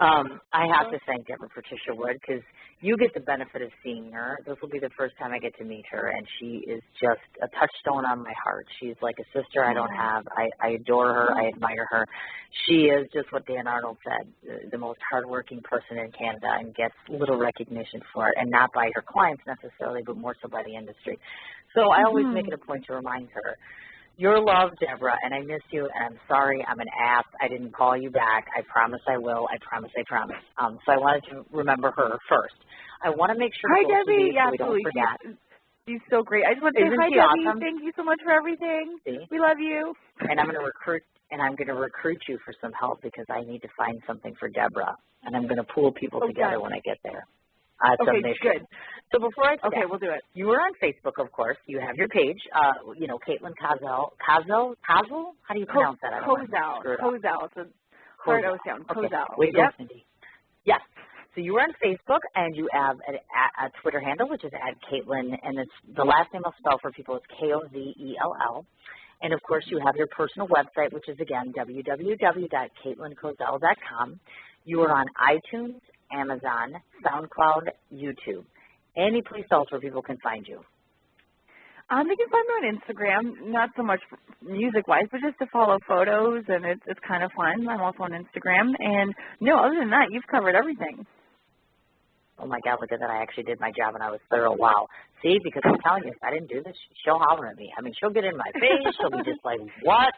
I have to thank Deborah Patricia Wood because you get the benefit of seeing her. This will be the first time I get to meet her, and she is just a touchstone on my heart. She's like a sister I don't have. I adore her. I admire her. She is just what Dan Arnold said, the most hardworking person in Canada, and gets little recognition for it, and not by her clients necessarily, but more so by the industry. So I always make it a point to remind her, you're loved, Deborah, and I miss you, and I'm sorry, I'm an ass. I didn't call you back. I promise I will. I promise. So I wanted to remember her first. I want to make sure hi, Debbie. so we don't forget. She's so great. I just want to say hi, Debbie. Awesome? Thank you so much for everything. See? We love you. And I'm going to recruit you for some help because I need to find something for Deborah, and I'm going to pool people together when I get there. Okay, good. So before I forget, we'll do it. You are on Facebook, of course. You have your page. You know, Kaitlin Kozell. Kozell? How do you pronounce that? Kozell. It's a hard O sound. Kozell. Yep. Yes. So you are on Facebook, and you have a Twitter handle, which is @Kaitlin, and it's the last name I'll spell for people is Kozell. And of course, you have your personal website, which is again www.KaitlinKozell.com. You are on iTunes, Amazon, SoundCloud, YouTube. Any place else where people can find you? They can find me on Instagram, not so much music-wise, but just to follow photos, and it's kind of fun. I'm also on Instagram. And, no, other than that, you've covered everything. Oh, my God, look at that. I actually did my job, and I was thorough. Wow. See, because I'm telling you, if I didn't do this, she'll holler at me. I mean, she'll get in my face. She'll be just like, what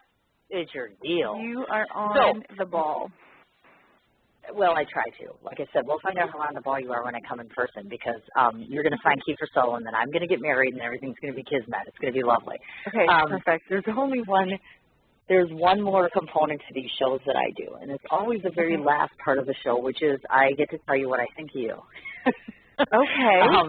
is your deal? You are on the ball. Well, I try to. Like I said, we'll find out how on the ball you are when I come in person because you're going to find Kiefer Soul, and then I'm going to get married, and everything's going to be kismet. It's going to be lovely. Okay, perfect. There's one more component to these shows that I do, and it's always the very last part of the show, which is I get to tell you what I think of you. Okay. I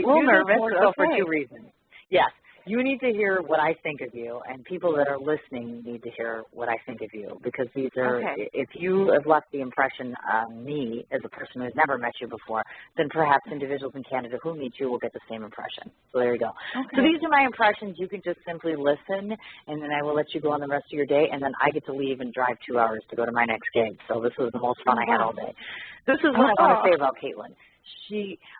do this more so for two reasons. Yes. You need to hear what I think of you, and people that are listening need to hear what I think of you, because these are, if you have left the impression on me as a person who has never met you before, then perhaps individuals in Canada who meet you will get the same impression. So there you go. So these are my impressions. You can just simply listen, and then I will let you go on the rest of your day, and then I get to leave and drive 2 hours to go to my next gig. So this was the most fun I had all day. This is what I want to say about Kaitlin.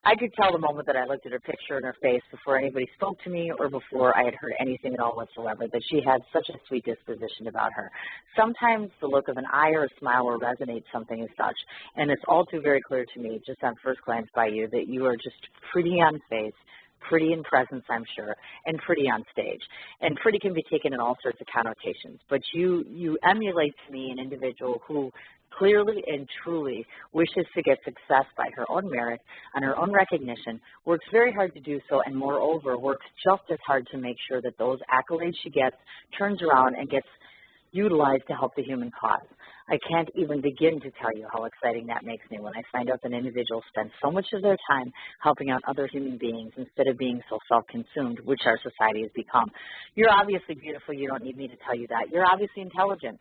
I could tell the moment that I looked at her picture and her face before anybody spoke to me or before I had heard anything at all whatsoever, that she had such a sweet disposition about her. Sometimes the look of an eye or a smile will resonate something as such, and it's all too very clear to me just on first glance by you that you are just pretty on face, pretty in presence, I'm sure, and pretty on stage. And pretty can be taken in all sorts of connotations, but you emulate to me an individual who clearly and truly wishes to get success by her own merit and her own recognition, works very hard to do so, and moreover works just as hard to make sure that those accolades she gets turns around and gets utilized to help the human cause. I can't even begin to tell you how exciting that makes me when I find out that individuals spend so much of their time helping out other human beings instead of being so self-consumed, which our society has become. You're obviously beautiful. You don't need me to tell you that. You're obviously intelligent.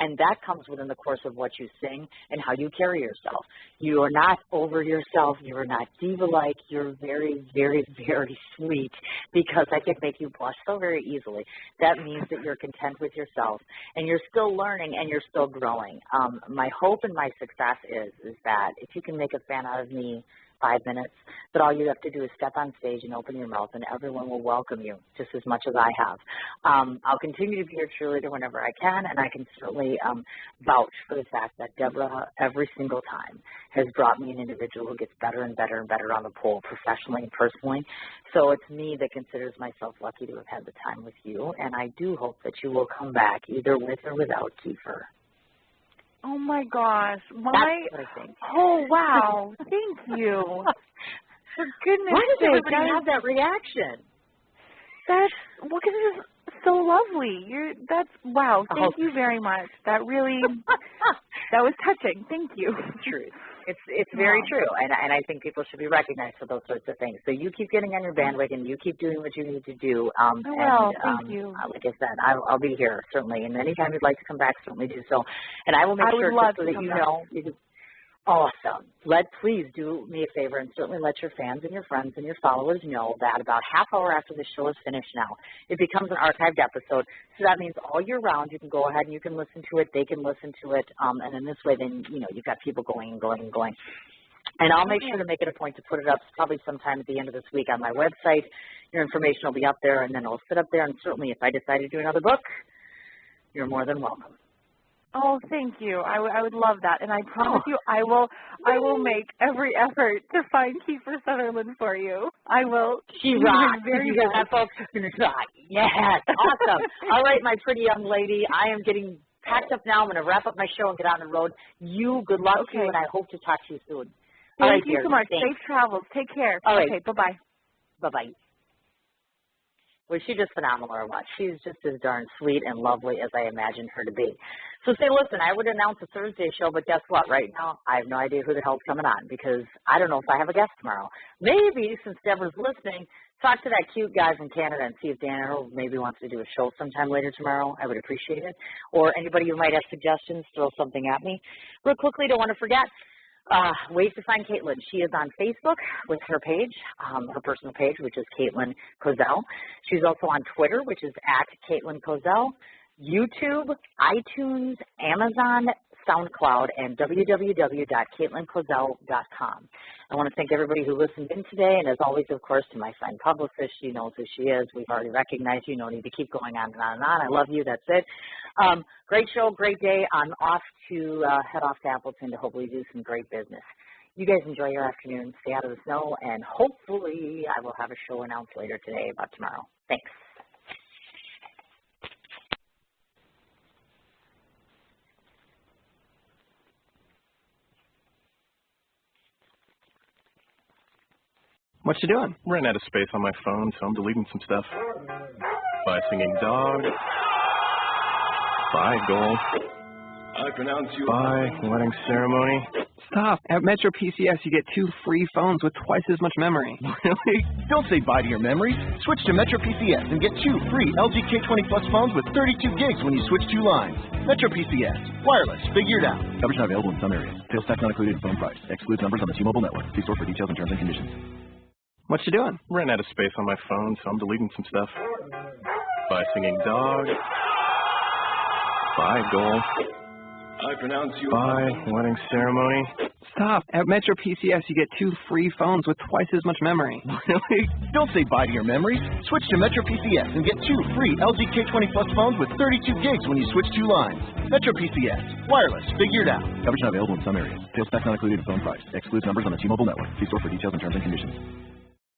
And that comes within the course of what you sing and how you carry yourself. You are not over yourself. You are not diva-like. You're very, very, very sweet, because I can make you blush so very easily. That means that you're content with yourself, and you're still learning, and you're still growing. My hope and my success is that if you can make a fan out of me 5 minutes, but all you have to do is step on stage and open your mouth, and everyone will welcome you just as much as I have. I'll continue to be your cheerleader whenever I can, and I can certainly vouch for the fact that Deborah, every single time, has brought me an individual who gets better and better and better on the pole, professionally and personally. So it's me that considers myself lucky to have had the time with you, and I do hope that you will come back either with or without Kiefer. Oh my gosh. That's what I think. Oh, wow. Thank you. For goodness Why does sake. everybody have that reaction? That's, well, because it's so lovely. Wow. Thank you very much. That really, that was touching. Thank you. True. It's very true, and I think people should be recognized for those sorts of things. So you keep getting on your bandwagon. You keep doing what you need to do. Thank you. Like I said, I'll be here, certainly. And anytime you'd like to come back, certainly do so. And I will make sure so that you know. Awesome. Please do me a favor and certainly let your fans and your friends and your followers know that about half hour after the show is finished now, it becomes an archived episode. So that means all year round you can go ahead and you can listen to it. They can listen to it. And in this way, then, you've got people going and going and going. And I'll make sure to make it a point to put it up probably sometime at the end of this week on my website. Your information will be up there, and then it'll sit up there. And certainly if I decide to do another book, you're more than welcome. Oh, thank you. I would love that, and I promise you, I will make every effort to find Kiefer Sutherland for you. I will. She rocks. You got that, folks. Yes, awesome. All right, my pretty young lady, I am getting packed up now. I'm going to wrap up my show and get on the road. Good luck to you, and I hope to talk to you soon. Thank you so much. Thanks. Safe travels. Take care. All right. Okay. Bye bye. Bye bye. Was she just phenomenal or what? She's just as darn sweet and lovely as I imagined her to be. So say, listen, I would announce a Thursday show, but guess what? Right now, I have no idea who the hell's coming on because I don't know if I have a guest tomorrow. Maybe, since Deborah's listening, talk to that cute guy from Canada and see if Dan Arrow maybe wants to do a show sometime later tomorrow. I would appreciate it. Or anybody who might have suggestions, throw something at me. Real quickly, don't want to forget, ways to find Kaitlin. She is on Facebook with her page, her personal page, which is Kaitlin Kozell. She's also on Twitter, which is @Kaitlin Kozell, YouTube, iTunes, Amazon, SoundCloud, and www.KaitlinKozell.com. I want to thank everybody who listened in today, and as always, of course, to my fine publicist. She knows who she is. We've already recognized you. No need to keep going on and on and on. I love you. That's it. Great show, great day. I'm off to head off to Appleton to hopefully do some great business. You guys enjoy your afternoon. Stay out of the snow, and hopefully I will have a show announced later today about tomorrow. Thanks. What you doing? Ran out of space on my phone, so I'm deleting some stuff. By singing dog. By goal. I pronounce you. By wedding ceremony. Stop. At Metro PCS, you get 2 free phones with twice as much memory. Really? Don't say bye to your memories. Switch to Metro PCS and get 2 free LG K20 Plus phones with 32 gigs when you switch 2 lines. Metro PCS. Wireless. Figured out. Coverage not available in some areas. Sales tax not included in phone price. Excludes numbers on the T-Mobile network. See store for details and terms and conditions. What you doing? Ran out of space on my phone, so I'm deleting some stuff. By singing dog. By goal. I pronounce you. By wedding ceremony. Stop. At Metro PCS, you get 2 free phones with twice as much memory. Really? Don't say bye to your memories. Switch to Metro PCS and get 2 free LG K20 Plus phones with 32 gigs when you switch 2 lines. Metro PCS. Wireless. Figured out. Coverage not available in some areas. Sales tax not included in phone price. Excludes numbers on the T-Mobile network. See store for details and terms and conditions.